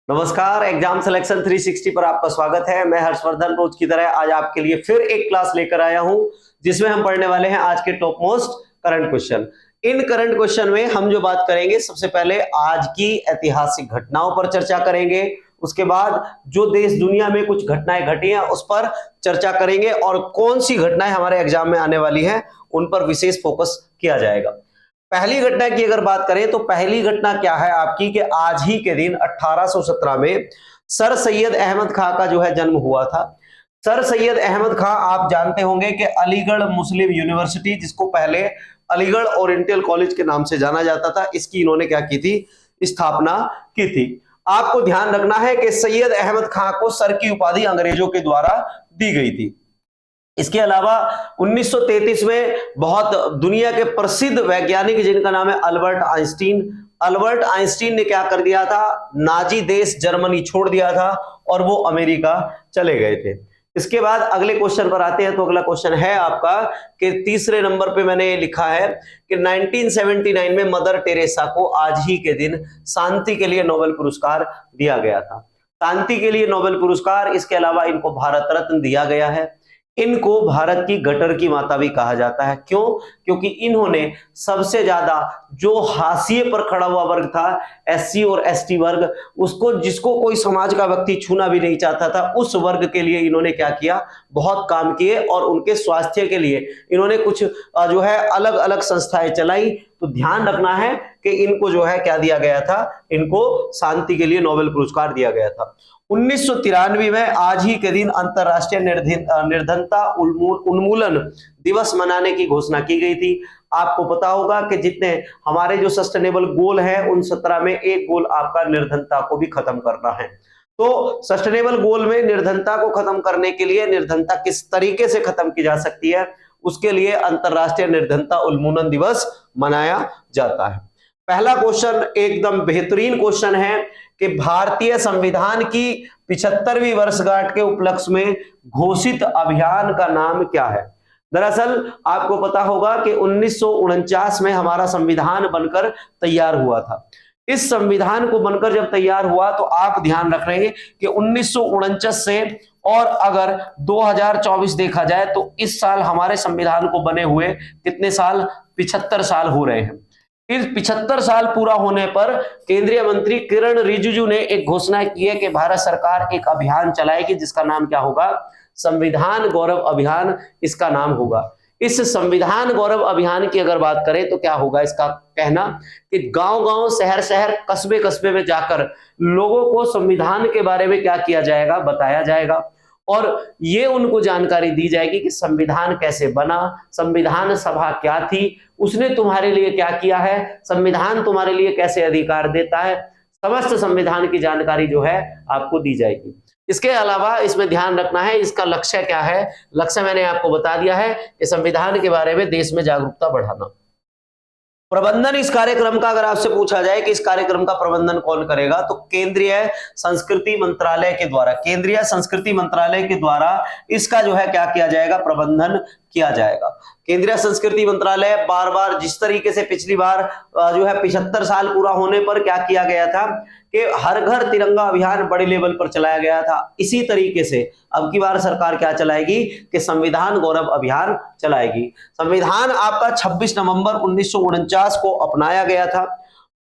नमस्कार, exam selection 360 पर आपका स्वागत है। मैं हर्षवर्धन रोज की तरह आज आपके लिए फिर एक क्लास लेकर आया हूं जिसमें हम पढ़ने वाले हैं आज के टॉप मोस्ट करंट क्वेश्चन। इन करंट क्वेश्चन में हम जो बात करेंगे, सबसे पहले आज की ऐतिहासिक घटनाओं पर चर्चा करेंगे। उसके बाद जो देश दुनिया में कुछ घटनाएं घटी हैं उस पर चर्चा करेंगे और कौन सी घटनाएं हमारे एग्जाम में आने वाली हैं उन पर विशेष फोकस किया जाएगा। पहली घटना की अगर बात करें तो पहली घटना क्या है आपकी कि आज ही के दिन 1817 में सर सैयद अहमद खां का जो है जन्म हुआ था। सर सैयद अहमद खां आप जानते होंगे कि अलीगढ़ मुस्लिम यूनिवर्सिटी, जिसको पहले अलीगढ़ ओरिएंटल कॉलेज के नाम से जाना जाता था, इसकी इन्होंने क्या की थी, स्थापना की थी। आपको ध्यान रखना है कि सैयद अहमद खां को सर की उपाधि अंग्रेजों के द्वारा दी गई थी। इसके अलावा 1933 में बहुत दुनिया के प्रसिद्ध वैज्ञानिक जिनका नाम है अल्बर्ट आइंस्टीन ने क्या कर दिया था, नाजी देश जर्मनी छोड़ दिया था और वो अमेरिका चले गए थे। इसके बाद अगले क्वेश्चन पर आते हैं। तो अगला क्वेश्चन है आपका कि तीसरे नंबर पे मैंने लिखा है कि 1979 में मदर टेरेसा को आज ही के दिन शांति के लिए नोबेल पुरस्कार दिया गया था। शांति के लिए नोबेल पुरस्कार, इसके अलावा इनको भारत रत्न दिया गया है। इनको भारत की गटर की माता भी कहा जाता है। क्यों? क्योंकि इन्होंने सबसे ज्यादा जो हाशिए पर खड़ा हुआ वर्ग था, एससी और एसटी वर्ग, उसको जिसको कोई समाज का व्यक्ति छूना भी नहीं चाहता था, उस वर्ग के लिए इन्होंने क्या किया, बहुत काम किए और उनके स्वास्थ्य के लिए इन्होंने कुछ जो है अलग अलग संस्थाएं चलाई। तो ध्यान रखना है कि इनको जो है क्या दिया गया था, इनको शांति के लिए नोबेल पुरस्कार दिया गया था। 1993 में आज ही के दिन अंतरराष्ट्रीय निर्धनता उन्मूलन दिवस मनाने की घोषणा की गई थी। आपको पता होगा कि जितने हमारे जो सस्टेनेबल गोल है उन 17 में एक गोल आपका निर्धनता को भी खत्म करना है। तो सस्टेनेबल गोल में निर्धनता को खत्म करने के लिए निर्धनता किस तरीके से खत्म की जा सकती है, उसके लिए अंतरराष्ट्रीय निर्धनता उन्मूलन दिवस मनाया जाता है। पहला क्वेश्चन एकदम बेहतरीन क्वेश्चन है कि भारतीय संविधान की 75वीं वर्षगांठ के उपलक्ष्य में घोषित अभियान का नाम क्या है। दरअसल आपको पता होगा कि 1949 में हमारा संविधान बनकर तैयार हुआ था। इस संविधान को बनकर जब तैयार हुआ तो आप ध्यान रख रहे हैं कि 1949 से और अगर 2024 देखा जाए तो इस साल हमारे संविधान को बने हुए कितने साल, 75 साल हो रहे हैं। इस 75 साल पूरा होने पर केंद्रीय मंत्री किरण रिजिजू ने एक घोषणा की है कि भारत सरकार एक अभियान चलाएगी जिसका नाम क्या होगा, संविधान गौरव अभियान इसका नाम होगा। इस संविधान गौरव अभियान की अगर बात करें तो क्या होगा, इसका कहना कि गांव-गांव, शहर-शहर, कस्बे-कस्बे में जाकर लोगों को संविधान के बारे में क्या किया जाएगा, बताया जाएगा और ये उनको जानकारी दी जाएगी कि संविधान कैसे बना, संविधान सभा क्या थी, उसने तुम्हारे लिए क्या किया है, संविधान तुम्हारे लिए कैसे अधिकार देता है, समस्त संविधान की जानकारी जो है आपको दी जाएगी। इसके अलावा इसमें ध्यान रखना है इसका लक्ष्य क्या है। लक्ष्य मैंने आपको बता दिया है कि संविधान के बारे में देश में जागरूकता बढ़ाना। प्रबंधन इस कार्यक्रम का अगर आपसे पूछा जाए कि इस कार्यक्रम का प्रबंधन कौन करेगा तो केंद्रीय संस्कृति मंत्रालय के द्वारा इसका जो है क्या किया जाएगा, प्रबंधन किया जाएगा। केंद्रीय संस्कृति मंत्रालय बार बार जिस तरीके से पिछली बार जो है 75 साल पूरा होने पर क्या किया गया था कि हर घर तिरंगा अभियान बड़े लेवल पर चलाया गया था, इसी तरीके से अब की बार सरकार क्या चलाएगी कि संविधान गौरव अभियान चलाएगी। संविधान आपका 26 नवंबर 1949 को अपनाया गया था।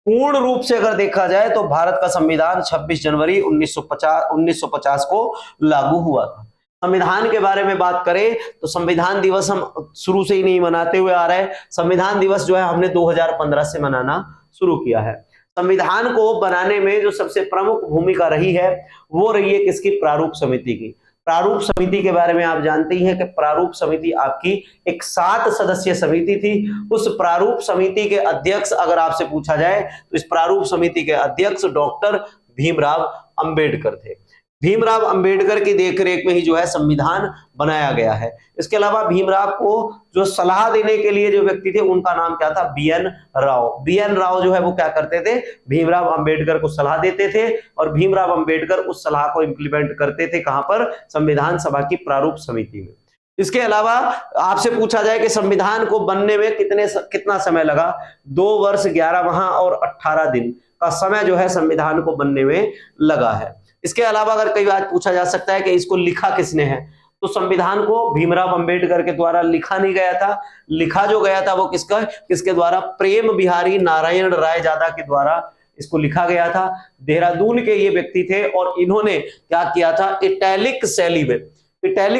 पूर्ण रूप से अगर देखा जाए तो भारत का संविधान 26 जनवरी 1950 को लागू हुआ था। संविधान के बारे में बात करें तो संविधान दिवस हम शुरू से ही नहीं मनाते हुए आ रहे हैं। संविधान दिवस जो है हमने 2015 से मनाना शुरू किया है। संविधान को बनाने में जो सबसे प्रमुख भूमिका रही है वो रही है किसकी, प्रारूप समिति की। प्रारूप समिति के बारे में आप जानते ही हैं कि प्रारूप समिति आपकी एक 7 सदस्यीय समिति थी। उस प्रारूप समिति के अध्यक्ष अगर आपसे पूछा जाए तो इस प्रारूप समिति के अध्यक्ष डॉक्टर भीमराव अंबेडकर थे। भीमराव अंबेडकर की देखरेख में ही जो है संविधान बनाया गया है। इसके अलावा भीमराव को जो सलाह देने के लिए जो व्यक्ति थे उनका नाम क्या था, बीएन राव। बीएन राव जो है वो क्या करते थे, भीमराव अंबेडकर को सलाह देते थे और भीमराव अंबेडकर उस सलाह को इंप्लीमेंट करते थे कहां पर, संविधान सभा की प्रारूप समिति में। इसके अलावा आपसे पूछा जाए कि संविधान को बनने में कितना समय लगा, 2 वर्ष 11 माह और 18 दिन। का समय जो है संविधान को बनने में लगा है। इसके अलावा अगर कई बार पूछा जा सकता है कि इसको लिखा किसने है, तो संविधान को भीमराव अंबेडकर के द्वारा लिखा नहीं गया था, लिखा जो गया था वो किसके द्वारा, प्रेम बिहारी नारायण रायजादा के द्वारा इसको लिखा गया था। देहरादून के ये व्यक्ति थे और इन्होंने क्या किया था, इटैलिक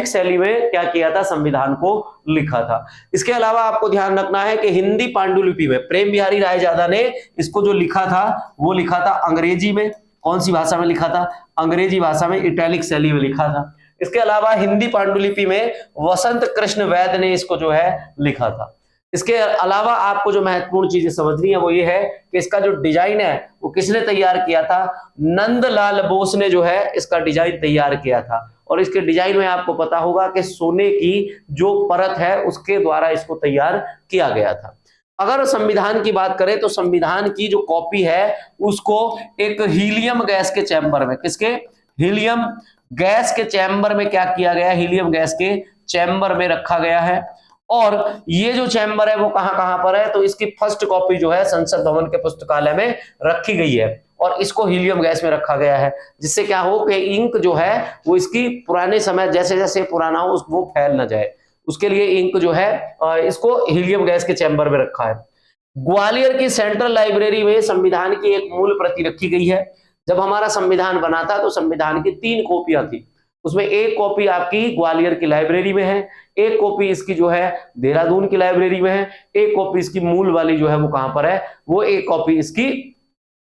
शैली में क्या किया था, संविधान को लिखा था। इसके अलावा आपको ध्यान रखना है कि हिंदी पांडुलिपि में प्रेम बिहारी रायजादा ने इसको जो लिखा था वो लिखा था अंग्रेजी में। कौन सी भाषा में लिखा था, अंग्रेजी भाषा में, इटैलिक शैली में लिखा था। इसके अलावा हिंदी पांडुलिपि में वसंत कृष्ण वैद्य ने इसको जो है लिखा था। इसके अलावा आपको जो महत्वपूर्ण चीजें समझनी है वो ये है कि इसका जो डिजाइन है वो किसने तैयार किया था, नंदलाल बोस ने जो है इसका डिजाइन तैयार किया था। और इसके डिजाइन में आपको पता होगा कि सोने की जो परत है उसके द्वारा इसको तैयार किया गया था। अगर संविधान की बात करें तो संविधान की जो कॉपी है उसको एक हीलियम गैस के चैम्बर में, किसके, हीलियम गैस के चैम्बर में क्या किया गया, हीलियम गैस के चैम्बर में रखा गया है। और ये जो चैम्बर है वो कहां पर है, तो इसकी फर्स्ट कॉपी जो है संसद भवन के पुस्तकालय में रखी गई है और इसको हीलियम गैस में रखा गया है, जिससे क्या हो कि इंक जो है वो इसकी पुराने समय जैसे जैसे पुराना हो वो फैल ना जाए, उसके लिए इंक जो है इसको हीलियम गैस के चैम्बर में रखा है। ग्वालियर की सेंट्रल लाइब्रेरी में संविधान की एक मूल प्रति रखी गई है। जब हमारा संविधान बना था तो संविधान की 3 कॉपियां थी, उसमें एक कॉपी आपकी ग्वालियर की लाइब्रेरी में है, एक कॉपी इसकी जो है देहरादून की लाइब्रेरी में है, एक कॉपी इसकी मूल वाली जो है वो कहां पर है, वो एक कॉपी इसकी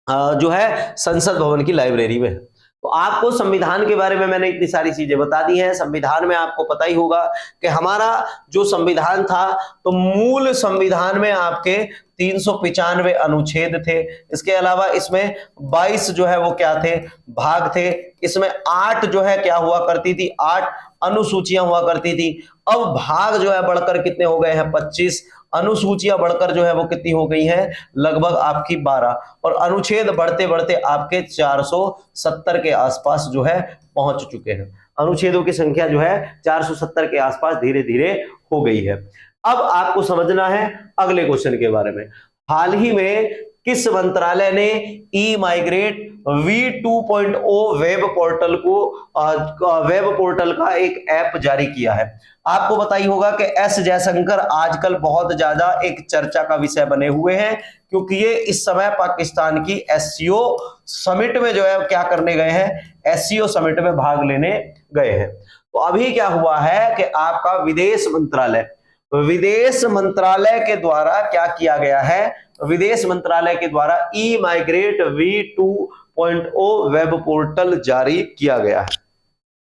जो है संसद भवन की लाइब्रेरी में है। तो आपको संविधान के बारे में मैंने इतनी सारी चीजें बता दी हैं। संविधान में आपको पता ही होगा कि हमारा जो संविधान था तो मूल संविधान में आपके 395 अनुच्छेद थे। इसके अलावा इसमें 22 जो है वो क्या थे, भाग थे। इसमें 8 जो है क्या हुआ करती थी, 8 अनुसूचियां हुआ करती थी। अब भाग जो है बढ़कर कितने हो गए हैं, 25। अनुसूचियां बढ़कर जो है वो कितनी हो गई हैं, लगभग आपकी 12। और अनुच्छेद बढ़ते बढ़ते आपके 470 के आसपास जो है पहुंच चुके हैं। अनुच्छेदों की संख्या जो है 470 के आसपास धीरे धीरे हो गई है। अब आपको समझना है अगले क्वेश्चन के बारे में। हाल ही में किस मंत्रालय ने ई माइग्रेट V2.0 वेब पोर्टल का एक ऐप जारी किया है। आपको पता ही होगा कि एस जयशंकर आजकल बहुत ज्यादा एक चर्चा का विषय बने हुए हैं, क्योंकि ये इस समय पाकिस्तान की एससीओ समिट में जो है क्या करने गए हैं, एससीओ समिट में भाग लेने गए हैं। तो अभी क्या हुआ है कि आपका विदेश मंत्रालय के द्वारा क्या किया गया है, विदेश मंत्रालय के द्वारा ई माइग्रेट V2.0 वेब पोर्टल जारी किया गया है।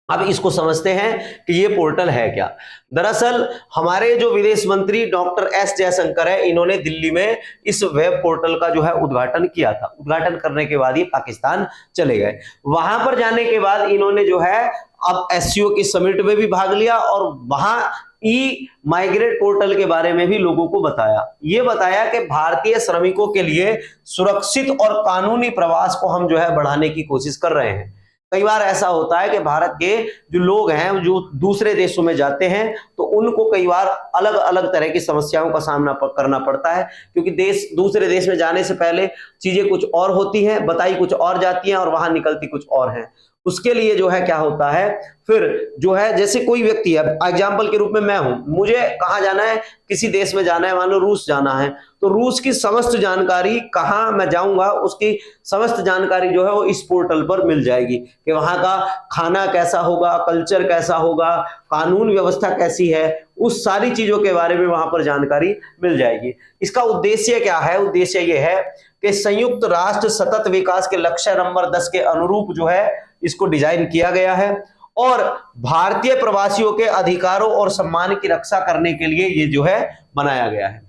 अब इसको समझते हैं कि ये पोर्टल है क्या। दरअसल हमारे जो विदेश मंत्री डॉक्टर एस जयशंकर है, इन्होंने दिल्ली में इस वेब पोर्टल का जो है उद्घाटन किया था। उद्घाटन करने के बाद ये पाकिस्तान चले गए। वहां पर जाने के बाद इन्होंने जो है अब एससीओ की समिट में भी भाग लिया और वहां ई माइग्रेट पोर्टल के बारे में भी लोगों को बताया। ये बताया कि भारतीय श्रमिकों के लिए सुरक्षित और कानूनी प्रवास को हम जो है बढ़ाने की कोशिश कर रहे हैं। कई बार ऐसा होता है कि भारत के जो लोग हैं जो दूसरे देशों में जाते हैं तो उनको कई बार अलग अलग तरह की समस्याओं का सामना करना पड़ता है, क्योंकि दूसरे देश में जाने से पहले चीजें कुछ और होती हैं, बताई कुछ और जाती हैं और वहां निकलती कुछ और हैं। उसके लिए जो है क्या होता है, फिर जो है जैसे कोई व्यक्ति है, एग्जाम्पल के रूप में मैं हूं, मुझे कहां जाना है, किसी देश में जाना है, मान लो रूस जाना है, तो रूस की समस्त जानकारी कहां मैं जाऊंगा उसकी समस्त जानकारी जो है वो इस पोर्टल पर मिल जाएगी कि वहां का खाना कैसा होगा, कल्चर कैसा होगा, कानून व्यवस्था कैसी है, उस सारी चीजों के बारे में वहां पर जानकारी मिल जाएगी। इसका उद्देश्य क्या है, उद्देश्य यह है कि संयुक्त राष्ट्र सतत विकास के लक्ष्य नंबर 10 के अनुरूप जो है इसको डिजाइन किया गया है और भारतीय प्रवासियों के अधिकारों और सम्मान की रक्षा करने के लिए ये जो है बनाया गया है।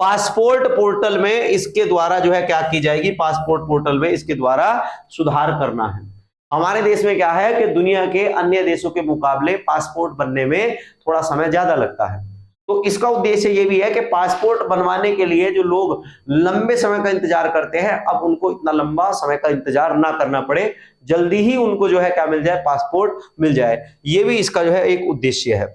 पासपोर्ट पोर्टल में इसके द्वारा जो है क्या की जाएगी, पासपोर्ट पोर्टल में इसके द्वारा सुधार करना है। हमारे देश में क्या है कि दुनिया के अन्य देशों के मुकाबले पासपोर्ट बनने में थोड़ा समय ज्यादा लगता है, तो इसका उद्देश्य ये भी है कि पासपोर्ट बनवाने के लिए जो लोग लंबे समय का इंतजार करते हैं अब उनको इतना लंबा समय का इंतजार ना करना पड़े, जल्दी ही उनको जो है क्या मिल जाए, पासपोर्ट मिल जाए। ये भी इसका जो है एक उद्देश्य है।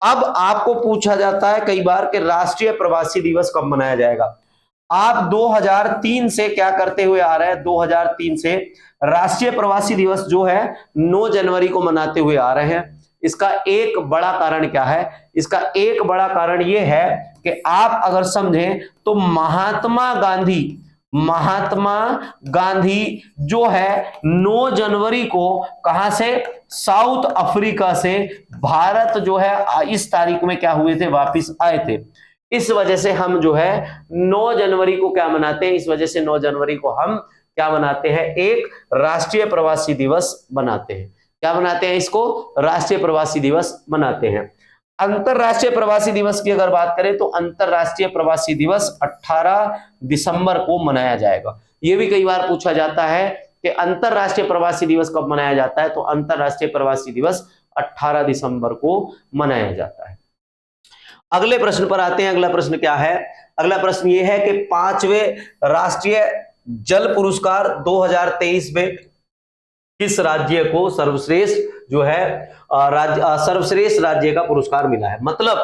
अब आपको पूछा जाता है कई बार कि राष्ट्रीय प्रवासी दिवस कब मनाया जाएगा। आप 2003 से क्या करते हुए आ रहे हैं, 2003 से राष्ट्रीय प्रवासी दिवस जो है 9 जनवरी को मनाते हुए आ रहे हैं। इसका एक बड़ा कारण क्या है, इसका एक बड़ा कारण यह है कि आप अगर समझें तो महात्मा गांधी जो है 9 जनवरी को कहां से, साउथ अफ्रीका से भारत जो है इस तारीख में क्या हुए थे, वापिस आए थे। इस वजह से हम जो है 9 जनवरी को क्या मनाते हैं, इस वजह से 9 जनवरी को हम क्या मनाते हैं, एक राष्ट्रीय प्रवासी दिवस बनाते हैं। क्या बनाते हैं, इसको राष्ट्रीय प्रवासी दिवस मनाते हैं। अंतरराष्ट्रीय प्रवासी दिवस की अगर बात करें तो अंतरराष्ट्रीय प्रवासी दिवस 18 दिसंबर को मनाया जाएगा। यह भी कई बार पूछा जाता है कि अंतरराष्ट्रीय प्रवासी दिवस कब मनाया जाता है, तो अंतरराष्ट्रीय प्रवासी दिवस 18 दिसंबर को मनाया जाता है। अगले प्रश्न पर आते हैं। अगला प्रश्न क्या है, अगला प्रश्न यह है कि 5वें राष्ट्रीय जल पुरस्कार 2023 में किस राज्य को सर्वश्रेष्ठ जो है सर्वश्रेष्ठ राज्य का पुरस्कार मिला है। मतलब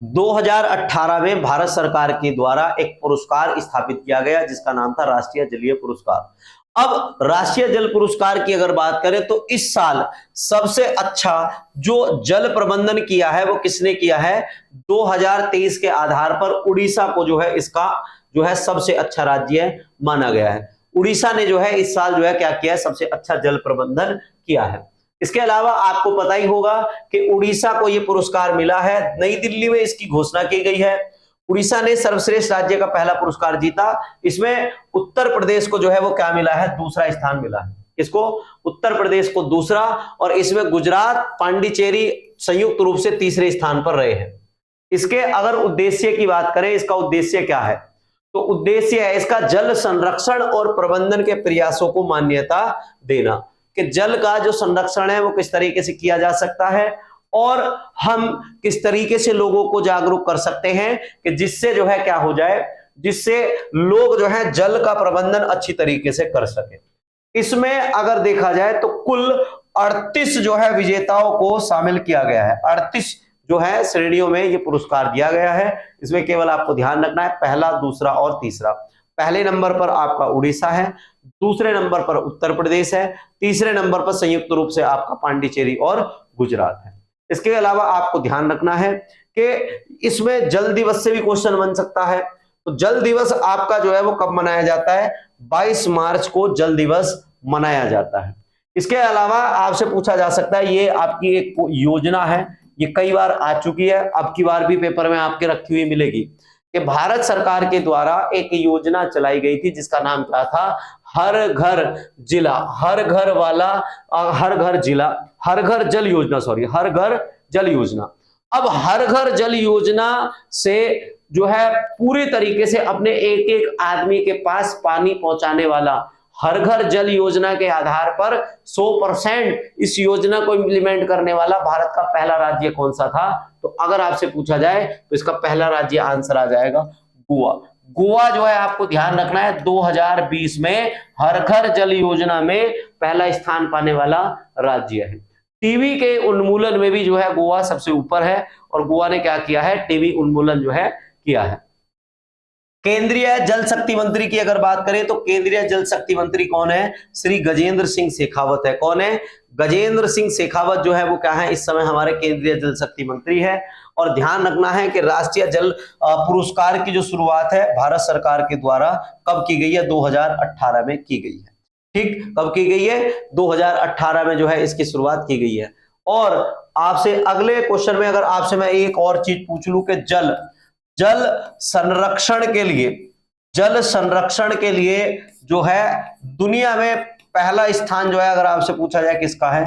2018 में भारत सरकार के द्वारा एक पुरस्कार स्थापित किया गया जिसका नाम था राष्ट्रीय जलीय पुरस्कार। अब राष्ट्रीय जल पुरस्कार की अगर बात करें तो इस साल सबसे अच्छा जो जल प्रबंधन किया है वो किसने किया है, 2023 के आधार पर उड़ीसा को जो है इसका जो है सबसे अच्छा राज्य माना गया है। उड़ीसा ने जो है इस साल जो है क्या किया है, सबसे अच्छा जल प्रबंधन किया है। इसके अलावा आपको पता ही होगा कि उड़ीसा को यह पुरस्कार मिला है, नई दिल्ली में इसकी घोषणा की गई है। उड़ीसा ने सर्वश्रेष्ठ राज्य का पहला पुरस्कार जीता। इसमें उत्तर प्रदेश को जो है वो क्या मिला है, दूसरा स्थान मिला है। इसको उत्तर प्रदेश को दूसरा, और इसमें गुजरात, पांडिचेरी संयुक्त रूप से तीसरे स्थान पर रहे हैं। इसके अगर उद्देश्य की बात करें, इसका उद्देश्य क्या है, तो उद्देश्य है इसका जल संरक्षण और प्रबंधन के प्रयासों को मान्यता देना, कि जल का जो संरक्षण है वो किस तरीके से किया जा सकता है और हम किस तरीके से लोगों को जागरूक कर सकते हैं कि जिससे जो है क्या हो जाए, जिससे लोग जो है जल का प्रबंधन अच्छी तरीके से कर सके। इसमें अगर देखा जाए तो कुल 38 जो है विजेताओं को शामिल किया गया है। 38 जो है श्रेणियों में ये पुरस्कार दिया गया है। इसमें केवल आपको ध्यान रखना है पहला, दूसरा और तीसरा। पहले नंबर पर आपका उड़ीसा है, दूसरे नंबर पर उत्तर प्रदेश है, तीसरे नंबर पर संयुक्त रूप से आपका पांडिचेरी और गुजरात है। इसके अलावा आपको ध्यान रखना है कि इसमें जल दिवस से भी क्वेश्चन बन सकता है। तो जल दिवस आपका जो है वो कब मनाया जाता है, 22 मार्च को जल दिवस मनाया जाता है। इसके अलावा आपसे पूछा जा सकता है, ये आपकी एक योजना है, ये कई बार आ चुकी है, अब की बार भी पेपर में आपके रखी हुई मिलेगी, कि भारत सरकार के द्वारा एक योजना चलाई गई थी जिसका नाम क्या था, हर घर जिला, हर घर वाला, हर घर जिला, हर घर जल योजना, सॉरी हर घर जल योजना। अब हर घर जल योजना से जो है पूरी तरीके से अपने एक एक आदमी के पास पानी पहुंचाने वाला, हर घर जल योजना के आधार पर 100% इस योजना को इंप्लीमेंट करने वाला भारत का पहला राज्य कौन सा था, तो अगर आपसे पूछा जाए तो इसका पहला राज्य आंसर आ जाएगा गोवा। गोवा जो है आपको ध्यान रखना है 2020 में हर घर जल योजना में पहला स्थान पाने वाला राज्य है। टीबी के उन्मूलन में भी जो है गोवा सबसे ऊपर है, और गोवा ने क्या किया है, टीबी उन्मूलन जो है किया है। केंद्रीय जल शक्ति मंत्री की अगर बात करें तो केंद्रीय जल शक्ति मंत्री कौन है, श्री गजेंद्र सिंह शेखावत है। कौन है, गजेंद्र सिंह शेखावत जो है वो क्या है, इस समय हमारे केंद्रीय जल शक्ति मंत्री है। और ध्यान रखना है कि राष्ट्रीय जल पुरस्कार की जो शुरुआत है भारत सरकार के द्वारा कब की गई है, 2018 में की गई है। ठीक, कब की गई है, 2018 में जो है इसकी शुरुआत की गई है। और आपसे अगले क्वेश्चन में अगर आपसे मैं एक और चीज पूछ लूं कि जल संरक्षण के लिए जो है दुनिया में पहला स्थान जो है अगर आपसे पूछा जाए किसका है,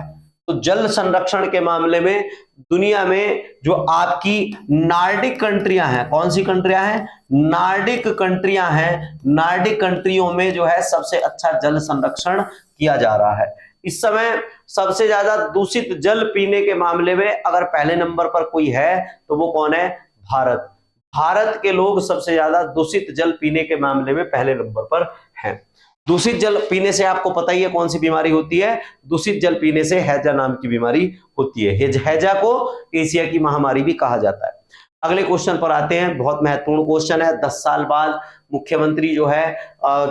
तो जल संरक्षण के मामले में दुनिया में जो आपकी नार्डिक कंट्रियां हैं, कौन सी कंट्रियां हैं, नार्डिक कंट्रियां हैं, नार्डिक कंट्रियों में जो है सबसे अच्छा जल संरक्षण किया जा रहा है। इस समय सबसे ज्यादा दूषित जल पीने के मामले में अगर पहले नंबर पर कोई है तो वो कौन है, भारत। भारत के लोग सबसे ज्यादा दूषित जल पीने के मामले में पहले नंबर पर हैं। दूषित जल पीने से आपको पता ही है कौन सी बीमारी होती है, दूषित जल पीने से हैजा नाम की बीमारी होती है। हैजा को एशिया की महामारी भी कहा जाता है। अगले क्वेश्चन पर आते हैं, बहुत महत्वपूर्ण क्वेश्चन है। 10 साल बाद मुख्यमंत्री जो है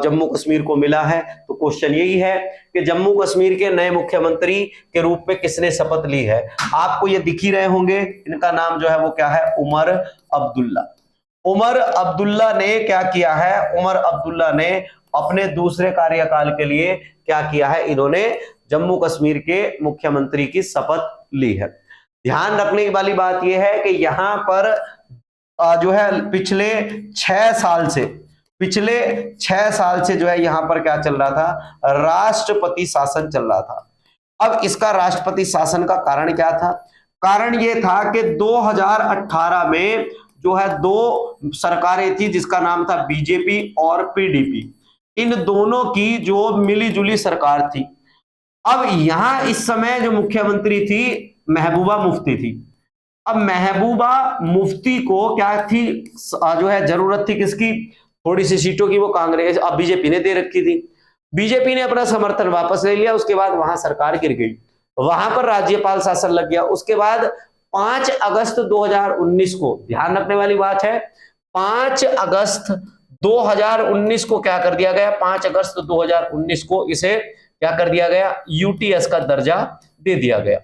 जम्मू कश्मीर को मिला है, तो क्वेश्चन यही है कि जम्मू कश्मीर के नए मुख्यमंत्री के रूप में किसने शपथ ली है। आपको ये दिख ही रहे होंगे, इनका नाम जो है वो क्या है, उमर अब्दुल्ला। उमर अब्दुल्ला ने क्या किया है, उमर अब्दुल्ला ने अपने दूसरे कार्यकाल के लिए क्या किया है, इन्होंने जम्मू कश्मीर के मुख्यमंत्री की शपथ ली है। ध्यान रखने वाली बात यह है कि यहां पर जो है पिछले 6 साल से जो है यहां पर क्या चल रहा था, राष्ट्रपति शासन चल रहा था। अब इसका राष्ट्रपति शासन का कारण क्या था, कारण यह था कि 2018 में जो है 2 सरकारें थी जिसका नाम था बीजेपी और पीडीपी, इन दोनों की जो मिलीजुली सरकार थी। अब यहां इस समय जो मुख्यमंत्री थी महबूबा मुफ्ती थी। अब महबूबा मुफ्ती को क्या थी, जो है जरूरत थी किसकी, थोड़ी सी सीटों की, वो कांग्रेस अब बीजेपी ने दे रखी थी। बीजेपी ने अपना समर्थन वापस ले लिया, उसके बाद वहां सरकार गिर गई, वहां पर राज्यपाल शासन लग गया। उसके बाद 5 अगस्त 2019 को, ध्यान रखने वाली बात है, 5 अगस्त 2019 को क्या कर दिया गया, 5 अगस्त 2019 को इसे क्या कर दिया गया, यूटीएस का दर्जा दे दिया गया।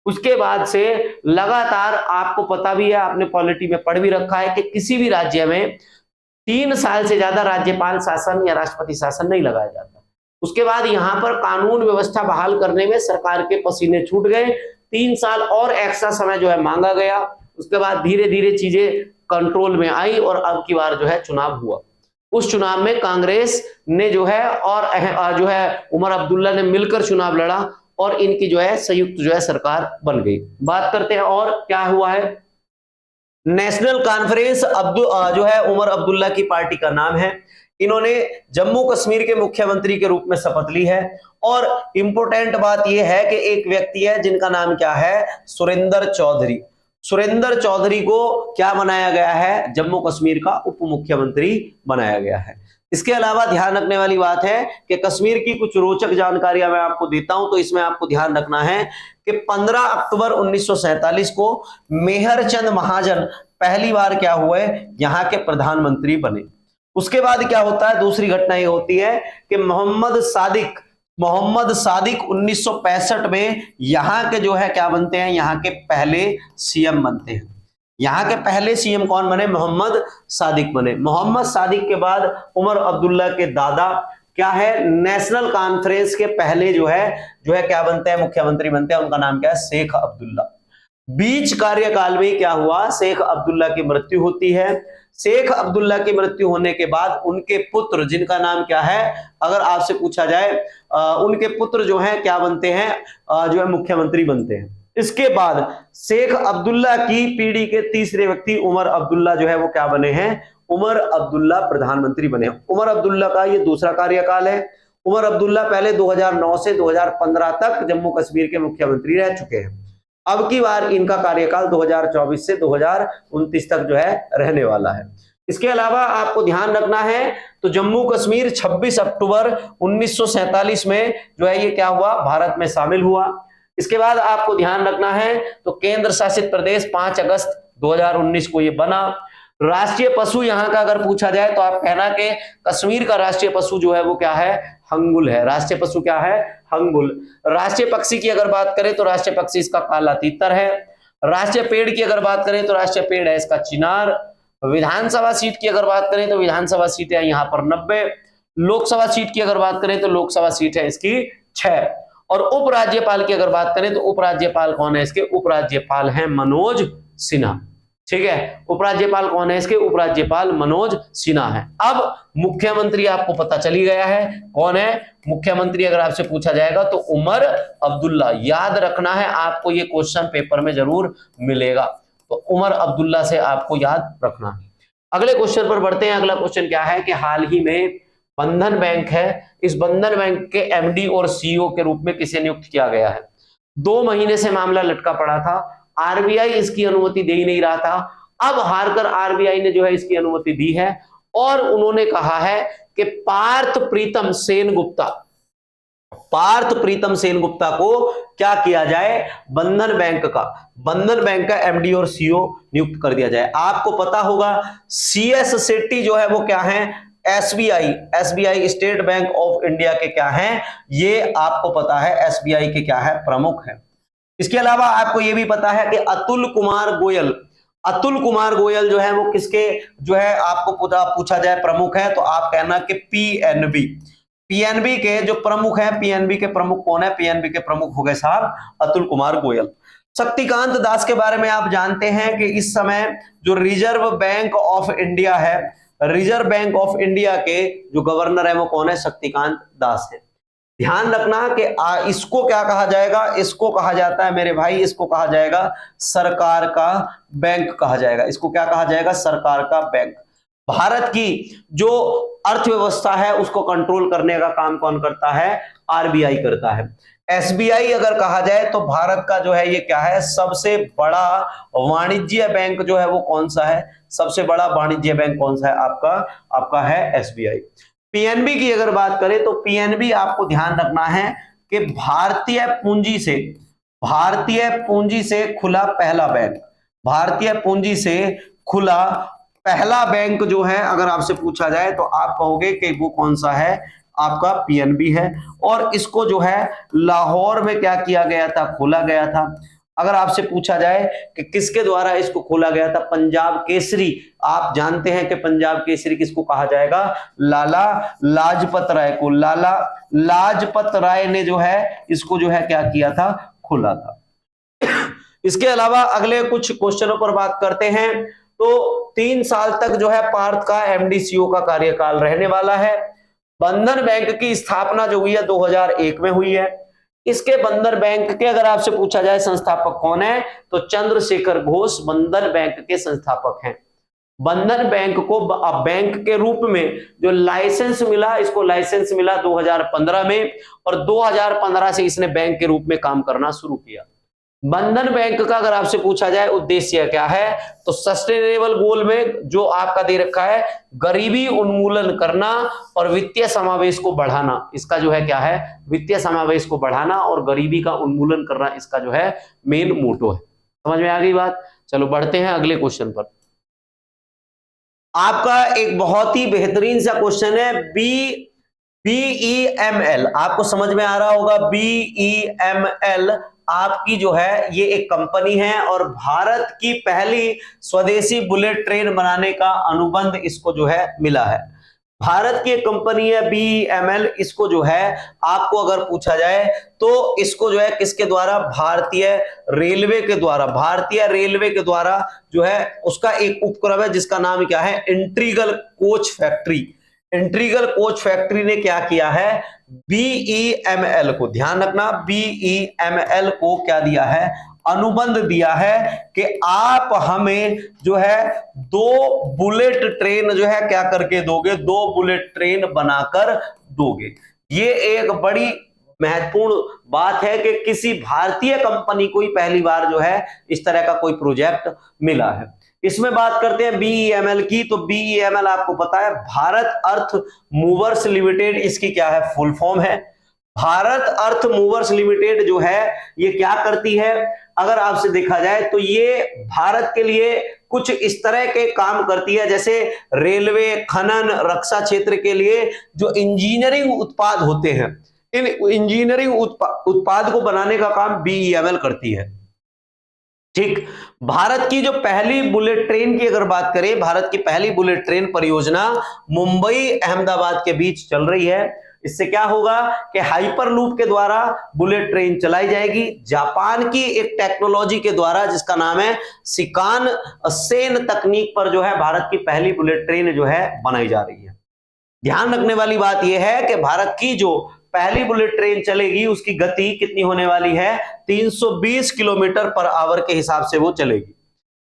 उसके बाद से लगातार, आपको पता भी है, आपने पॉलिटी में पढ़ भी रखा है कि किसी भी राज्य में 3 साल से ज्यादा राज्यपाल शासन या राष्ट्रपति शासन नहीं लगाया जाता। उसके बाद यहां पर कानून व्यवस्था बहाल करने में सरकार के पसीने छूट गए, 3 साल और एक्स्ट्रा समय जो है मांगा गया। उसके बाद धीरे धीरे चीजें कंट्रोल में आई और अब की बार जो है चुनाव हुआ। उस चुनाव में कांग्रेस ने जो है और जो है उमर अब्दुल्ला ने मिलकर चुनाव लड़ा और इनकी जो है संयुक्त जो है सरकार बन गई। बात करते हैं और क्या हुआ है। नेशनल कॉन्फ्रेंस जो है उमर अब्दुल्ला की पार्टी का नाम है। इन्होंने जम्मू कश्मीर के मुख्यमंत्री के रूप में शपथ ली है और इंपॉर्टेंट बात यह है कि एक व्यक्ति है जिनका नाम क्या है, सुरेंद्र चौधरी। सुरेंद्र चौधरी को क्या बनाया गया है, जम्मू कश्मीर का उप मुख्यमंत्री बनाया गया है। इसके अलावा ध्यान रखने वाली बात है कि कश्मीर की कुछ रोचक जानकारियां मैं आपको देता हूं, तो इसमें आपको ध्यान रखना है कि 15 अक्टूबर 1947 को मेहर चंद महाजन पहली बार क्या हुए, यहां के प्रधानमंत्री बने। उसके बाद क्या होता है, दूसरी घटना ये होती है कि मोहम्मद सादिक 1965 में यहां के जो है क्या बनते हैं, यहां के पहले सीएम बनते हैं। यहां के पहले सीएम कौन बने, मोहम्मद सादिक बने। मोहम्मद सादिक के बाद उमर अब्दुल्ला के दादा क्या है, नेशनल कॉन्फ्रेंस के पहले जो है क्या बनते हैं, मुख्यमंत्री बनते हैं। उनका नाम क्या है, शेख अब्दुल्ला। बीच कार्यकाल में क्या हुआ, शेख अब्दुल्ला की मृत्यु होती है। शेख अब्दुल्ला की मृत्यु होने के बाद उनके पुत्र, जिनका नाम क्या है, अगर आपसे पूछा जाए, उनके पुत्र जो हैं क्या बनते हैं, जो है मुख्यमंत्री बनते हैं। इसके बाद शेख अब्दुल्ला की पीढ़ी के तीसरे व्यक्ति उमर अब्दुल्ला जो है वो क्या बने हैं, उमर अब्दुल्ला प्रधानमंत्री बने। उमर अब्दुल्ला का ये दूसरा कार्यकाल है। उमर अब्दुल्ला पहले 2009 से 2015 तक जम्मू कश्मीर के मुख्यमंत्री रह चुके हैं। अब की बार इनका कार्यकाल 2024 से 2029 तक जो है रहने वाला है। इसके अलावा आपको ध्यान रखना है, तो जम्मू कश्मीर 26 अक्टूबर 1947 में जो है ये क्या हुआ, भारत में शामिल हुआ। इसके बाद आपको ध्यान रखना है, तो केंद्र शासित प्रदेश 5 अगस्त 2019 को ये बना। राष्ट्रीय पशु यहां का अगर पूछा जाए तो आप कहना कि कश्मीर का राष्ट्रीय पशु जो है वो क्या है, हंगुल है। राष्ट्रीय पशु क्या है, हंगुल। राष्ट्रीय पक्षी की अगर बात करें तो राष्ट्रीय पक्षी इसका काला तीतर है। राष्ट्रीय पेड़ की अगर बात करें तो राष्ट्रीय पेड़ है इसका चिनार। विधानसभा सीट की अगर बात करें तो विधानसभा सीट है यहाँ पर 90। लोकसभा सीट की अगर बात करें तो लोकसभा सीट है इसकी 6। और उपराज्यपाल की अगर बात करें तो उपराज्यपाल कौन है इसके, उपराज्यपाल है मनोज सिन्हा। ठीक है, उपराज्यपाल कौन है इसके, उपराज्यपाल मनोज सिन्हा है। अब मुख्यमंत्री आपको पता चली गया है कौन है मुख्यमंत्री, अगर आपसे पूछा जाएगा तो उमर अब्दुल्ला। याद रखना है, आपको ये क्वेश्चन पेपर में जरूर मिलेगा, तो उमर अब्दुल्ला से आपको याद रखना है। अगले क्वेश्चन पर बढ़ते हैं। अगला क्वेश्चन क्या है कि हाल ही में बंधन बैंक है, इस बंधन बैंक के एमडी और सीईओ के रूप में किसे नियुक्त किया गया है। 2 महीने से मामला लटका पड़ा था, आरबीआई इसकी अनुमति दे ही नहीं रहा था। अब हारकर आरबीआई ने जो है इसकी अनुमति दी है और उन्होंने कहा है कि पार्थ प्रीतम सेन गुप्ता पार्थ प्रीतम सेनगुप्ता को क्या किया जाए, बंधन बैंक का एमडी और सीईओ नियुक्त कर दिया जाए। आपको पता होगा CS सेट्टी जो है वो क्या है, SBI state bank of India के क्या हैं, ये आपको पता है एसबीआई के क्या है, प्रमुख है। इसके अलावा आपको यह भी पता है कि अतुल कुमार गोयल जो है वो किसके जो है आपको पूछा जाए प्रमुख है, तो आप कहना कि पीएनबी के जो प्रमुख है, पीएनबी के प्रमुख कौन है, पीएनबी के प्रमुख हो गए साहब अतुल कुमार गोयल। शक्तिकांत दास के बारे में आप जानते हैं कि इस समय जो रिजर्व बैंक ऑफ इंडिया है, रिजर्व बैंक ऑफ इंडिया के जो गवर्नर है वो कौन है, शक्तिकांत दास है। ध्यान रखना कि इसको क्या कहा जाएगा, इसको कहा जाता है मेरे भाई, इसको कहा जाएगा सरकार का बैंक कहा जाएगा। इसको क्या कहा जाएगा, सरकार का बैंक। भारत की जो अर्थव्यवस्था है उसको कंट्रोल करने का काम कौन करता है, आरबीआई करता है। एसबीआई अगर कहा जाए तो भारत का जो है ये क्या है, सबसे बड़ा वाणिज्य बैंक जो है वो कौन सा है, सबसे बड़ा वाणिज्य बैंक कौन सा है, आपका है एसबीआई। पीएनबी की अगर बात करें तो पीएनबी आपको ध्यान रखना है कि भारतीय पूंजी से खुला पहला बैंक, भारतीय पूंजी से खुला पहला बैंक जो है अगर आपसे पूछा जाए तो आप कहोगे कि वो कौन सा है, आपका पीएनबी है। और इसको जो है लाहौर में क्या किया गया था, खोला गया था। अगर आपसे पूछा जाए कि किसके द्वारा इसको खोला गया था, पंजाब केसरी, आप जानते हैं कि पंजाब केसरी किसको कहा जाएगा, लाला लाजपत राय को। लाला लाजपत राय ने जो है इसको जो है क्या किया था, खोला था। इसके अलावा अगले कुछ क्वेश्चनों पर बात करते हैं। तो 3 साल तक जो है पार्थ का एमडीसीओ का कार्यकाल रहने वाला है। बंधन बैंक की स्थापना जो हुई है 2001 में हुई है। इसके बंधन बैंक के अगर आपसे पूछा जाए संस्थापक कौन है, तो चंद्रशेखर घोष बंधन बैंक के संस्थापक हैं। बंधन बैंक को बैंक के रूप में जो लाइसेंस मिला, इसको लाइसेंस मिला 2015 में, और 2015 से इसने बैंक के रूप में काम करना शुरू किया। बंधन बैंक का अगर आपसे पूछा जाए उद्देश्य क्या है, तो सस्टेनेबल गोल में जो आपका दे रखा है, गरीबी उन्मूलन करना और वित्तीय समावेश को बढ़ाना। इसका जो है क्या है, वित्तीय समावेश को बढ़ाना और गरीबी का उन्मूलन करना, इसका जो है मेन मोटो है। समझ में आ गई बात। चलो बढ़ते हैं अगले क्वेश्चन पर। आपका एक बहुत ही बेहतरीन सा क्वेश्चन है, BEML। आपको समझ में आ रहा होगा, BEML आपकी जो है ये एक कंपनी है और भारत की पहली स्वदेशी बुलेट ट्रेन बनाने का अनुबंध इसको जो है मिला है। भारत की एक कंपनी है BEML, इसको जो है आपको अगर पूछा जाए तो इसको जो है किसके द्वारा, भारतीय रेलवे के द्वारा जो है उसका एक उपक्रम है जिसका नाम क्या है, इंटीग्रल कोच फैक्ट्री ने क्या किया है, BEML को, ध्यान रखना, BEML को क्या दिया है, अनुबंध दिया है कि आप हमें जो है 2 बुलेट ट्रेन जो है क्या करके दोगे, 2 बुलेट ट्रेन बनाकर दोगे। ये एक बड़ी महत्वपूर्ण बात है कि किसी भारतीय कंपनी को ही पहली बार जो है इस तरह का कोई प्रोजेक्ट मिला है। इसमें बात करते हैं BEML की, तो BEML आपको पता है भारत अर्थ मूवर्स लिमिटेड, इसकी क्या है, फुल फॉर्म है। भारत अर्थ मूवर्स लिमिटेड जो है ये क्या करती है, अगर आपसे देखा जाए तो ये भारत के लिए कुछ इस तरह के काम करती है, जैसे रेलवे, खनन, रक्षा क्षेत्र के लिए जो इंजीनियरिंग उत्पाद होते हैं, इन इंजीनियरिंग उत्पाद को बनाने का काम BEML करती है। ठीक, भारत की जो पहली बुलेट ट्रेन की अगर बात करें, भारत की पहली बुलेट ट्रेन परियोजना मुंबई अहमदाबाद के बीच चल रही है। इससे क्या होगा कि हाइपरलूप के द्वारा बुलेट ट्रेन चलाई जाएगी, जापान की एक टेक्नोलॉजी के द्वारा जिसका नाम है सिकान सेन तकनीक पर जो है भारत की पहली बुलेट ट्रेन जो है बनाई जा रही है। ध्यान रखने वाली बात यह है कि भारत की जो पहली बुलेट ट्रेन चलेगी उसकी गति कितनी होने वाली है, 320 किलोमीटर पर आवर के हिसाब से वो चलेगी।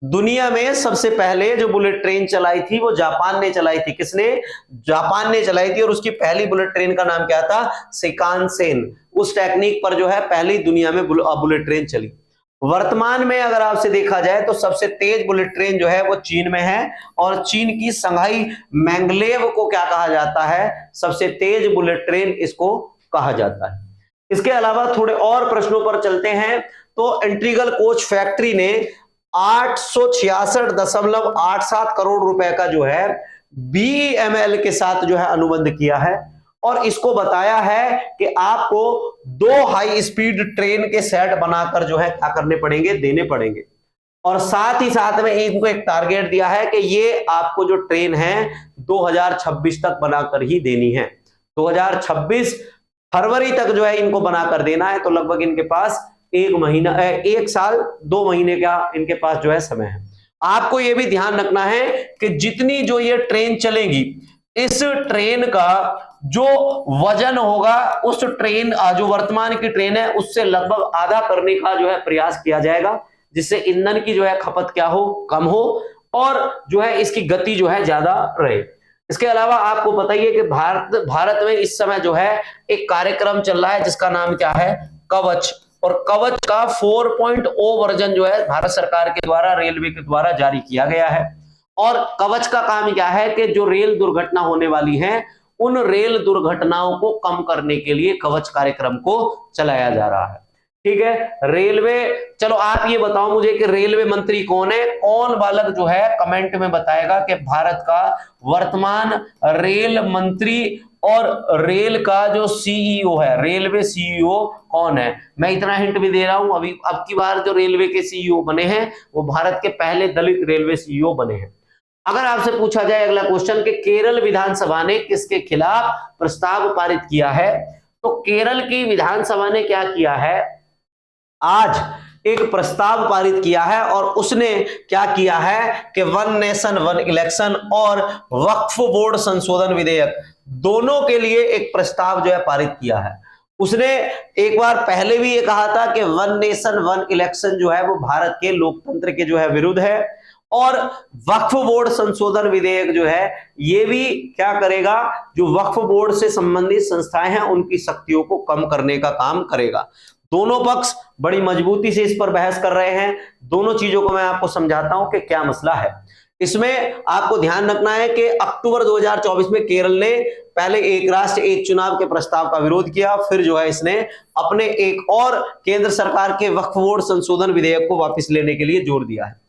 दुनिया में सबसे पहले जो बुलेट ट्रेन चलाई थी वो जापान ने चलाई थी। किसने, जापान ने चलाई थी, और उसकी पहली बुलेट ट्रेन का नाम क्या था, शिकानसेन। उस टेक्निक पर जो है पहली दुनिया में बुलेट ट्रेन चली। वर्तमान में अगर आपसे देखा जाए तो सबसे तेज बुलेट ट्रेन जो है वो चीन में है, और चीन की संघाई मैंगलेव को क्या कहा जाता है, सबसे तेज बुलेट ट्रेन इसको कहा जाता है। इसके अलावा थोड़े और प्रश्नों पर चलते हैं। तो इंटीग्रल कोच फैक्ट्री ने 866.87 करोड़ रुपए का जो है BEML के साथ जो है अनुबंध किया है, और इसको बताया है कि आपको 2 हाई स्पीड ट्रेन के सेट बनाकर जो है क्या करने पड़ेंगे, देने पड़ेंगे। और साथ ही साथ में इनको एक टारगेट दिया है कि ये आपको जो ट्रेन है 2026 तक बनाकर ही देनी है। 2026 फरवरी तक जो है इनको बनाकर देना है। तो लगभग इनके पास 1 साल 2 महीने का इनके पास जो है समय है। आपको यह भी ध्यान रखना है कि जितनी जो ये ट्रेन चलेगी, इस ट्रेन का जो वजन होगा, उस ट्रेन जो वर्तमान की ट्रेन है उससे लगभग आधा करने का जो है प्रयास किया जाएगा, जिससे ईंधन की जो है खपत क्या हो, कम हो, और जो है इसकी गति जो है ज्यादा रहे। इसके अलावा आपको पता ही है कि भारत में इस समय जो है एक कार्यक्रम चल रहा है जिसका नाम क्या है, कवच। और कवच का 4.0 वर्जन जो है भारत सरकार के द्वारा, रेलवे के द्वारा जारी किया गया है। और कवच का काम क्या है कि जो रेल दुर्घटना होने वाली है, उन रेल दुर्घटनाओं को कम करने के लिए कवच कार्यक्रम को चलाया जा रहा है। ठीक है, रेलवे, चलो आप ये बताओ मुझे कि रेलवे मंत्री कौन है? कौन बालक जो है कमेंट में बताएगा कि भारत का वर्तमान रेल मंत्री और रेल का जो सीईओ है, रेलवे सीईओ कौन है? मैं इतना हिंट भी दे रहा हूं, अभी अब की बार जो रेलवे के सीईओ बने हैं वो भारत के पहले दलित रेलवे सीईओ बने हैं। अगर आपसे पूछा जाए अगला क्वेश्चन कि केरल विधानसभा ने किसके खिलाफ प्रस्ताव पारित किया है, तो केरल की विधानसभा ने क्या किया है, आज एक प्रस्ताव पारित किया है, और उसने क्या किया है कि 1 नेशन 1 इलेक्शन और वक्फ बोर्ड संशोधन विधेयक दोनों के लिए एक प्रस्ताव जो है पारित किया है। उसने एक बार पहले भी ये कहा था कि 1 नेशन 1 इलेक्शन जो है वो भारत के लोकतंत्र के जो है विरुद्ध है, और वक्फ बोर्ड संशोधन विधेयक जो है ये भी क्या करेगा, जो वक्फ बोर्ड से संबंधित संस्थाएं हैं उनकी शक्तियों को कम करने का काम करेगा। दोनों पक्ष बड़ी मजबूती से इस पर बहस कर रहे हैं। दोनों चीजों को मैं आपको समझाता हूं कि क्या मसला है। इसमें आपको ध्यान रखना है कि अक्टूबर 2024 में केरल ने पहले एक राष्ट्र एक चुनाव के प्रस्ताव का विरोध किया, फिर जो है इसने अपने एक और केंद्र सरकार के वक्फ बोर्ड संशोधन विधेयक को वापस लेने के लिए जोर दिया है।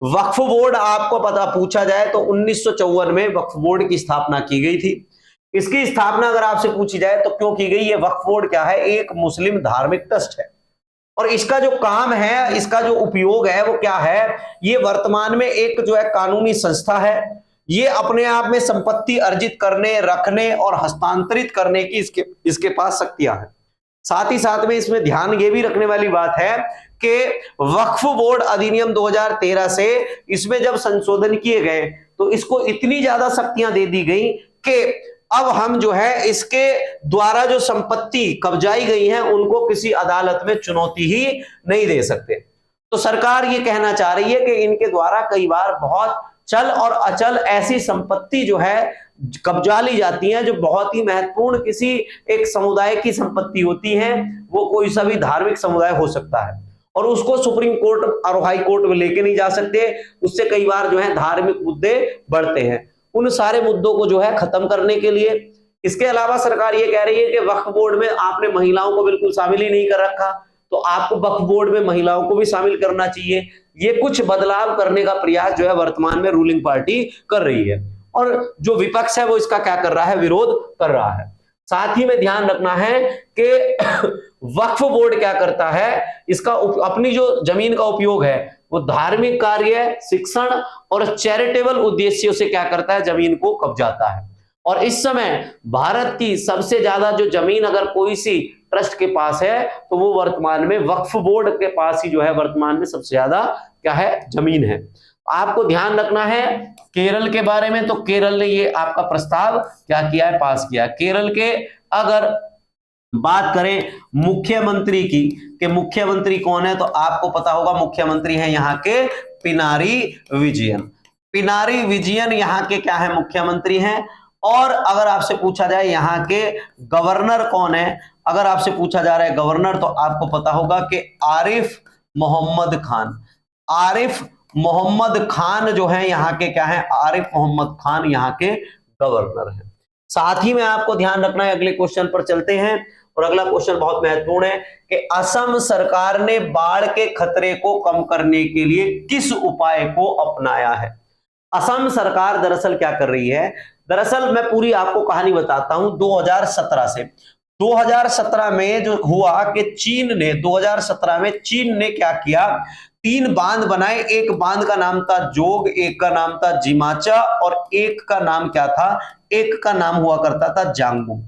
वक्फ बोर्ड, आपको पता पूछा जाए तो 1954 में वक्फ बोर्ड की स्थापना की गई थी। इसकी स्थापना अगर आपसे पूछी जाए तो क्यों की गई? ये वक्फ बोर्ड क्या है, एक मुस्लिम धार्मिक ट्रस्ट है, और इसका जो काम है, इसका जो उपयोग है वो क्या है, ये वर्तमान में एक जो है कानूनी संस्था है। ये अपने आप में संपत्ति अर्जित करने, रखने और हस्तांतरित करने की इसके पास शक्तियां हैं। साथ ही साथ में इसमें ध्यान ये भी रखने वाली बात है कि वक्फ बोर्ड अधिनियम 2013 से इसमें जब संशोधन किए गए तो इसको इतनी ज्यादा शक्तियां दे दी गई कि अब हम जो है इसके द्वारा जो संपत्ति कब्जाई गई है उनको किसी अदालत में चुनौती ही नहीं दे सकते। तो सरकार ये कहना चाह रही है कि इनके द्वारा कई बार बहुत चल और अचल ऐसी संपत्ति जो है कब्जा ली जाती है, जो बहुत ही महत्वपूर्ण किसी एक समुदाय की संपत्ति होती है। वो कोई सा भी धार्मिक समुदाय हो सकता है, और उसको सुप्रीम कोर्ट और हाई कोर्ट में लेके नहीं जा सकते। उससे कई बार जो है धार्मिक मुद्दे बढ़ते हैं। उन सारे मुद्दों को जो है खत्म करने के लिए, इसके अलावा सरकार ये कह रही है कि वक्फ बोर्ड में आपने महिलाओं को बिल्कुल शामिल ही नहीं कर रखा, तो आपको वक्फ बोर्ड में महिलाओं को भी शामिल करना चाहिए। ये कुछ बदलाव करने का प्रयास जो है वर्तमान में रूलिंग पार्टी कर रही है, और जो विपक्ष है वो इसका क्या कर रहा है, विरोध कर रहा है। साथ ही में ध्यान रखना है कि वक्फ बोर्ड क्या करता है, इसका अपनी जो जमीन का उपयोग है वो धार्मिक कार्य, शिक्षण और चैरिटेबल उद्देश्यों से क्या करता है, जमीन को कब्जाता है। और इस समय भारत की सबसे ज्यादा जो जमीन अगर कोई सी ट्रस्ट के पास है तो वो वर्तमान में वक्फ बोर्ड के पास ही जो है वर्तमान में सबसे ज्यादा क्या है, जमीन है। आपको ध्यान रखना है केरल के बारे में, तो केरल ने ये आपका प्रस्ताव क्या किया है, पास किया। केरल के अगर बात करें मुख्यमंत्री की कि मुख्यमंत्री कौन है, तो आपको पता होगा मुख्यमंत्री है यहाँ के पिनारी विजयन। पिनारी विजयन यहाँ के क्या है, मुख्यमंत्री हैं। और अगर आपसे पूछा जाए यहाँ के गवर्नर कौन है, अगर आपसे पूछा जा रहा है गवर्नर, तो आपको पता होगा कि आरिफ मोहम्मद खान। आरिफ मोहम्मद खान जो है यहाँ के क्या है, आरिफ मोहम्मद खान यहाँ के गवर्नर हैं। साथ ही में आपको ध्यान रखना है, अगले क्वेश्चन पर चलते हैं। और अगला क्वेश्चन बहुत महत्वपूर्ण है कि असम सरकार ने बाढ़ के खतरे को कम करने के लिए किस उपाय को अपनाया है। असम सरकार दरअसल क्या कर रही है, दरअसल मैं पूरी आपको कहानी बताता हूं। 2017 से 2017 में जो हुआ कि चीन ने 2017 में चीन ने क्या किया, 3 बांध बनाए। एक बांध का नाम था जोग, एक का नाम था जिमाचा और एक का नाम क्या था, एक का नाम हुआ करता था जांगबू।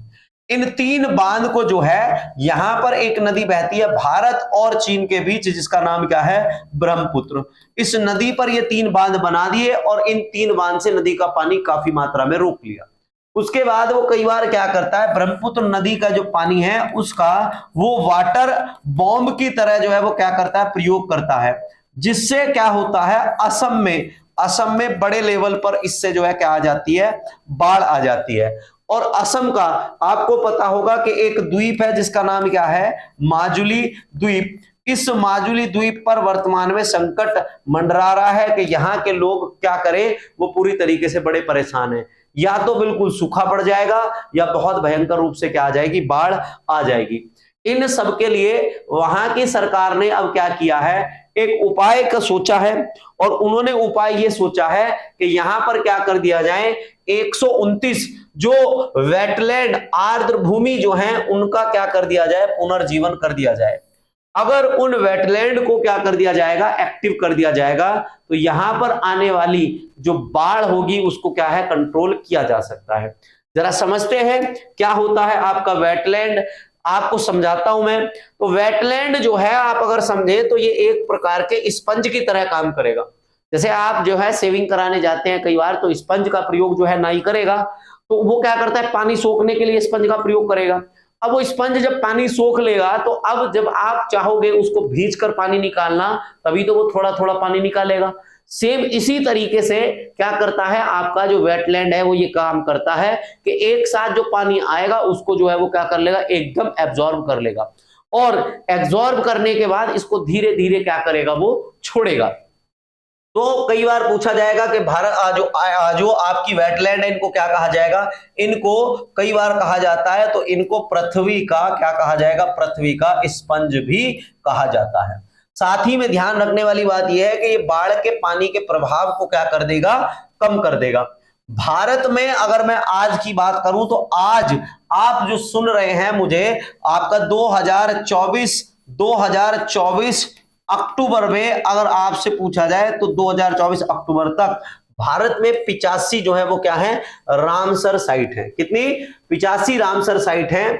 इन 3 बांध को जो है, यहां पर एक नदी बहती है भारत और चीन के बीच जिसका नाम क्या है, ब्रह्मपुत्र। इस नदी पर ये 3 बांध बना दिए और इन 3 बांध से नदी का पानी काफी मात्रा में रोक लिया। उसके बाद वो कई बार क्या करता है, ब्रह्मपुत्र नदी का जो पानी है उसका वो वाटर बॉम्ब की तरह जो है वो क्या करता है, प्रयोग करता है, जिससे क्या होता है, असम में बड़े लेवल पर इससे जो है क्या आ जाती है, बाढ़ आ जाती है। और असम का आपको पता होगा कि एक द्वीप है जिसका नाम क्या है, माजुली द्वीप। इस माजुली द्वीप पर वर्तमान में संकट मंडरा रहा है कि यहां के लोग क्या करें, वो पूरी तरीके से बड़े परेशान हैं। या तो बिल्कुल सूखा पड़ जाएगा या बहुत भयंकर रूप से क्या आ जाएगी, बाढ़ आ जाएगी। इन सब के लिए वहां की सरकार ने अब क्या किया है, एक उपाय का सोचा है। और उन्होंने उपाय ये सोचा है कि यहां पर क्या कर दिया जाए, 129 जो वेटलैंड आर्द्र भूमि जो है उनका क्या कर दिया जाए, पुनर्जीवन कर दिया जाए। अगर उन वेटलैंड को क्या कर दिया जाएगा, एक्टिव कर दिया जाएगा, तो यहां पर आने वाली जो बाढ़ होगी उसको क्या है, कंट्रोल किया जा सकता है। जरा समझते हैं क्या होता है आपका वेटलैंड, आपको समझाता हूं मैं। तो वेटलैंड जो है, आप अगर समझे तो ये एक प्रकार के स्पंज की तरह काम करेगा। जैसे आप जो है सेविंग कराने जाते हैं कई बार, तो स्पंज का प्रयोग जो है नाई करेगा, तो वो क्या करता है, पानी सोखने के लिए स्पंज का प्रयोग करेगा। अब वो स्पंज जब पानी सोख लेगा, तो अब जब आप चाहोगे उसको भींच कर पानी निकालना, तभी तो वो थोड़ा थोड़ा पानी निकालेगा। सेम इसी तरीके से क्या करता है आपका जो वेटलैंड है, वो ये काम करता है कि एक साथ जो पानी आएगा उसको जो है वो क्या कर लेगा, एकदम एब्जॉर्ब कर लेगा। और एब्जॉर्ब करने के बाद इसको धीरे धीरे क्या करेगा, वो छोड़ेगा। तो कई बार पूछा जाएगा कि भारत जो आपकी वेटलैंड है इनको क्या कहा जाएगा, इनको कई बार कहा जाता है तो इनको पृथ्वी का क्या कहा जाएगा, पृथ्वी का स्पंज भी कहा जाता है। साथ ही में ध्यान रखने वाली बात यह है कि ये बाढ़ के पानी के प्रभाव को क्या कर देगा, कम कर देगा। भारत में अगर मैं आज की बात करूं तो आज आप जो सुन रहे हैं मुझे, आपका 2024 अक्टूबर में अगर आपसे पूछा जाए तो 2024 अक्टूबर तक भारत में 85 जो है वो क्या है, रामसर साइट है। कितनी, 85 रामसर साइट है।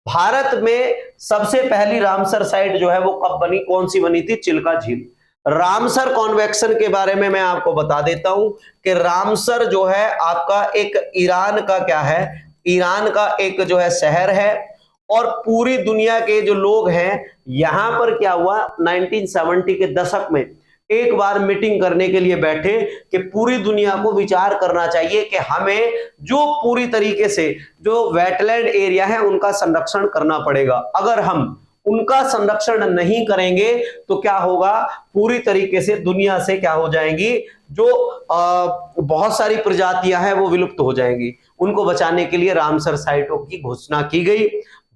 भारत में सबसे पहली रामसर साइट जो है वो कब बनी, कौन सी बनी थी, चिल्का झील। रामसर कॉन्वेक्शन के बारे में मैं आपको बता देता हूं कि रामसर जो है आपका एक ईरान का क्या है, ईरान का एक जो है शहर है। और पूरी दुनिया के जो लोग हैं, यहां पर क्या हुआ, 1970 के दशक में एक बार मीटिंग करने के लिए बैठे कि पूरी दुनिया को विचार करना चाहिए कि हमें जो पूरी तरीके से जो वेटलैंड एरिया है उनका संरक्षण करना पड़ेगा। अगर हम उनका संरक्षण नहीं करेंगे तो क्या होगा, पूरी तरीके से दुनिया से क्या हो जाएंगी, जो बहुत सारी प्रजातियां हैं वो विलुप्त हो जाएंगी। उनको बचाने के लिए रामसर साइटों की घोषणा की गई।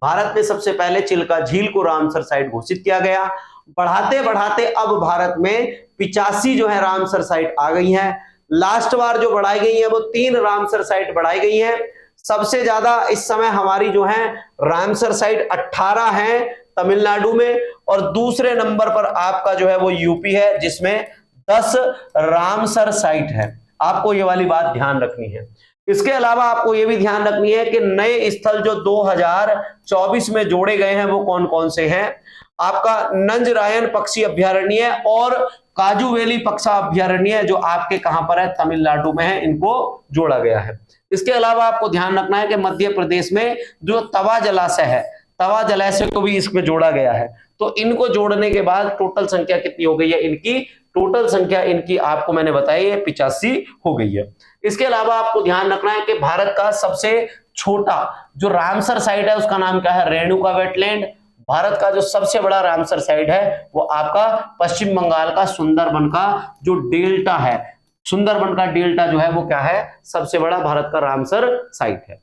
भारत में सबसे पहले चिल्का झील को रामसर साइट घोषित किया गया। बढ़ाते बढ़ाते अब भारत में 85 जो है रामसर साइट आ गई हैं। लास्ट बार जो बढ़ाई गई है वो 3 रामसर साइट बढ़ाई गई हैं। सबसे ज्यादा इस समय हमारी जो है रामसर साइट 18 है तमिलनाडु में, और दूसरे नंबर पर आपका जो है वो यूपी है जिसमें 10 रामसर साइट है। आपको ये वाली बात ध्यान रखनी है। इसके अलावा आपको यह भी ध्यान रखनी है कि नए स्थल जो 2024 में जोड़े गए हैं वो कौन कौन से हैं। आपका नंजरायन पक्षी अभ्यारण्य और काजू वैली पक्षा अभ्यारण्य जो आपके कहां पर है, तमिलनाडु में है, इनको जोड़ा गया है। इसके अलावा आपको ध्यान रखना है कि मध्य प्रदेश में जो तवा जलाशय है, तवा जलाशय को भी इसमें जोड़ा गया है। तो इनको जोड़ने के बाद टोटल संख्या कितनी हो गई है इनकी, टोटल संख्या इनकी आपको मैंने बताई है 85 हो गई है। इसके अलावा आपको ध्यान रखना है कि भारत का सबसे छोटा जो रामसर साइट है उसका नाम क्या है, रेणुका वेटलैंड। भारत का जो सबसे बड़ा रामसर साइट है वो आपका पश्चिम बंगाल का सुंदरबन का जो डेल्टा है, सुंदरबन का डेल्टा जो है वो क्या है, सबसे बड़ा भारत का रामसर साइट है।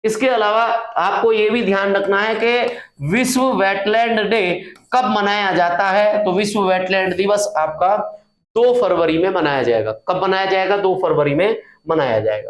इसके अलावा आपको यह भी ध्यान रखना है कि विश्व वेटलैंड डे कब मनाया जाता है। तो विश्व वेटलैंड दिवस आपका 2 फरवरी में मनाया जाएगा। कब मनाया जाएगा? 2 फरवरी में मनाया जाएगा।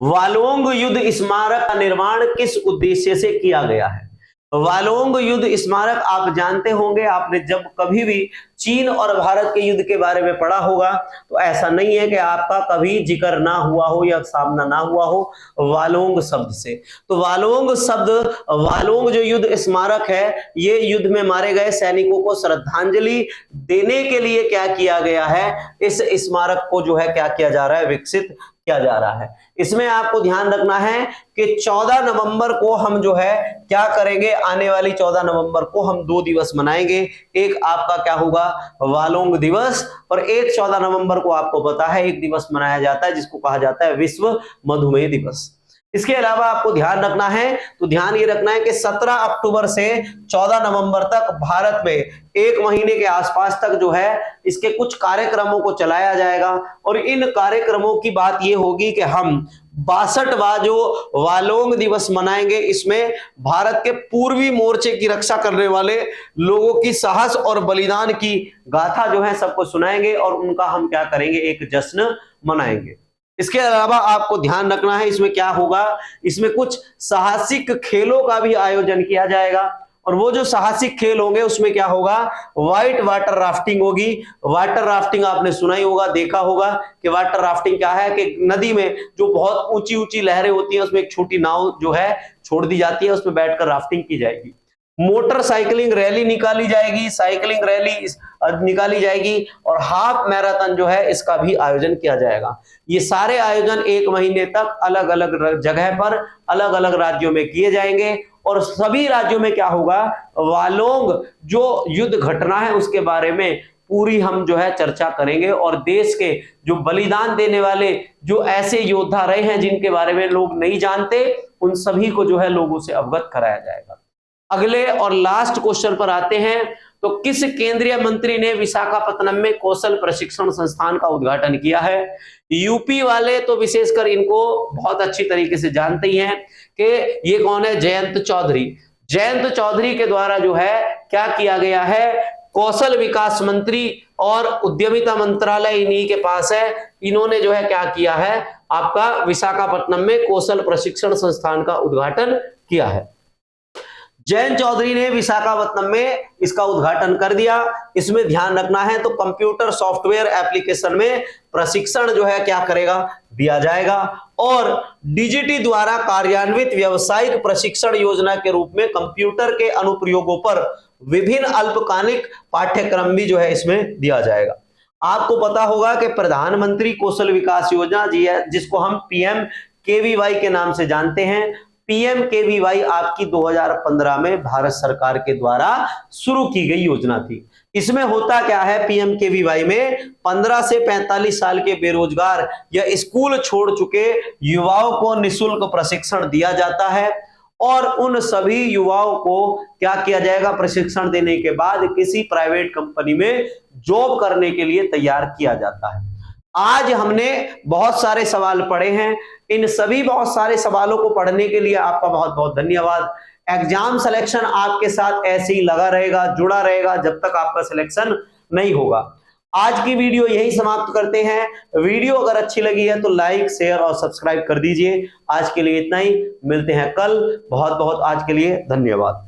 वालोंग युद्ध स्मारक का निर्माण किस उद्देश्य से किया गया है? वालोंग युद्ध स्मारक आप जानते होंगे, आपने जब कभी भी चीन और भारत के युद्ध के बारे में पढ़ा होगा तो ऐसा नहीं है कि आपका कभी जिक्र ना हुआ हो या सामना ना हुआ हो वालोंग शब्द से। तो वालोंग शब्द, वालोंग जो युद्ध स्मारक है, ये युद्ध में मारे गए सैनिकों को श्रद्धांजलि देने के लिए क्या किया गया है, इस स्मारक को जो है क्या किया जा रहा है, विकसित किया जा रहा है। इसमें आपको ध्यान रखना है कि 14 नवंबर को हम जो है क्या करेंगे, आने वाली 14 नवंबर को हम 2 दिवस मनाएंगे। एक आपका क्या होगा, वालोंग दिवस, और एक 14 नवंबर को आपको पता है एक दिवस मनाया जाता है जिसको कहा जाता है विश्व मधुमेह दिवस। इसके अलावा आपको ध्यान रखना है, तो ध्यान ये रखना है कि 17 अक्टूबर से 14 नवंबर तक भारत में 1 महीने के आसपास तक जो है इसके कुछ कार्यक्रमों को चलाया जाएगा। और इन कार्यक्रमों की बात ये होगी कि हम 62वां जो वालोंग दिवस मनाएंगे, इसमें भारत के पूर्वी मोर्चे की रक्षा करने वाले लोगों की साहस और बलिदान की गाथा जो है सबको सुनाएंगे और उनका हम क्या करेंगे, एक जश्न मनाएंगे। इसके अलावा आपको ध्यान रखना है इसमें क्या होगा, इसमें कुछ साहसिक खेलों का भी आयोजन किया जाएगा। और वो जो साहसिक खेल होंगे उसमें क्या होगा, व्हाइट वाटर राफ्टिंग होगी। वाटर राफ्टिंग आपने सुना ही होगा, देखा होगा कि वाटर राफ्टिंग क्या है कि नदी में जो बहुत ऊंची ऊंची लहरें होती हैं उसमें एक छोटी नाव जो है छोड़ दी जाती है, उसमें बैठकर राफ्टिंग की जाएगी। मोटरसाइकिलिंग रैली निकाली जाएगी, साइकिलिंग रैली निकाली जाएगी, और हाफ मैराथन जो है इसका भी आयोजन किया जाएगा। ये सारे आयोजन 1 महीने तक अलग अलग जगह पर अलग अलग राज्यों में किए जाएंगे। और सभी राज्यों में क्या होगा, वालोंग जो युद्ध घटना है उसके बारे में पूरी हम जो है चर्चा करेंगे, और देश के जो बलिदान देने वाले जो ऐसे योद्धा रहे हैं जिनके बारे में लोग नहीं जानते, उन सभी को जो है लोगों से अवगत कराया जाएगा। अगले और लास्ट क्वेश्चन पर आते हैं। तो किस केंद्रीय मंत्री ने विशाखापत्तनम में कौशल प्रशिक्षण संस्थान का उद्घाटन किया है? यूपी वाले तो विशेषकर इनको बहुत अच्छी तरीके से जानते ही हैं कि ये कौन है, जयंत चौधरी। जयंत चौधरी के द्वारा जो है क्या किया गया है, कौशल विकास मंत्री और उद्यमिता मंत्रालय इन्हीं के पास है। इन्होंने जो है क्या किया है, आपका विशाखापत्तनम में कौशल प्रशिक्षण संस्थान का उद्घाटन किया है। जयंत चौधरी ने विशाखापत्तनम में इसका उद्घाटन कर दिया। इसमें ध्यान रखना है, तो कंप्यूटर सॉफ्टवेयर एप्लीकेशन में प्रशिक्षण जो है क्या करेगा, दिया जाएगा। और डीजीटी द्वारा कार्यान्वित व्यावसायिक प्रशिक्षण योजना के रूप में कंप्यूटर के अनुप्रयोगों पर विभिन्न अल्पकालिक पाठ्यक्रम भी जो है इसमें दिया जाएगा। आपको पता होगा कि प्रधानमंत्री कौशल विकास योजना जी है, जिसको हम PMKVY के नाम से जानते हैं। PMKVY आपकी 2015 में भारत सरकार के द्वारा शुरू की गई योजना थी। इसमें होता क्या है, PMKVY में 15 से 45 साल के बेरोजगार या स्कूल छोड़ चुके युवाओं को निःशुल्क प्रशिक्षण दिया जाता है, और उन सभी युवाओं को क्या किया जाएगा, प्रशिक्षण देने के बाद किसी प्राइवेट कंपनी में जॉब करने के लिए तैयार किया जाता है। आज हमने बहुत सारे सवाल पढ़े हैं। इन सभी बहुत सारे सवालों को पढ़ने के लिए आपका बहुत बहुत धन्यवाद। एग्जाम सिलेक्शन आपके साथ ऐसे ही लगा रहेगा, जुड़ा रहेगा जब तक आपका सिलेक्शन नहीं होगा। आज की वीडियो यही समाप्त करते हैं। वीडियो अगर अच्छी लगी है तो लाइक, शेयर और सब्सक्राइब कर दीजिए। आज के लिए इतना ही, मिलते हैं कल। बहुत बहुत आज के लिए धन्यवाद।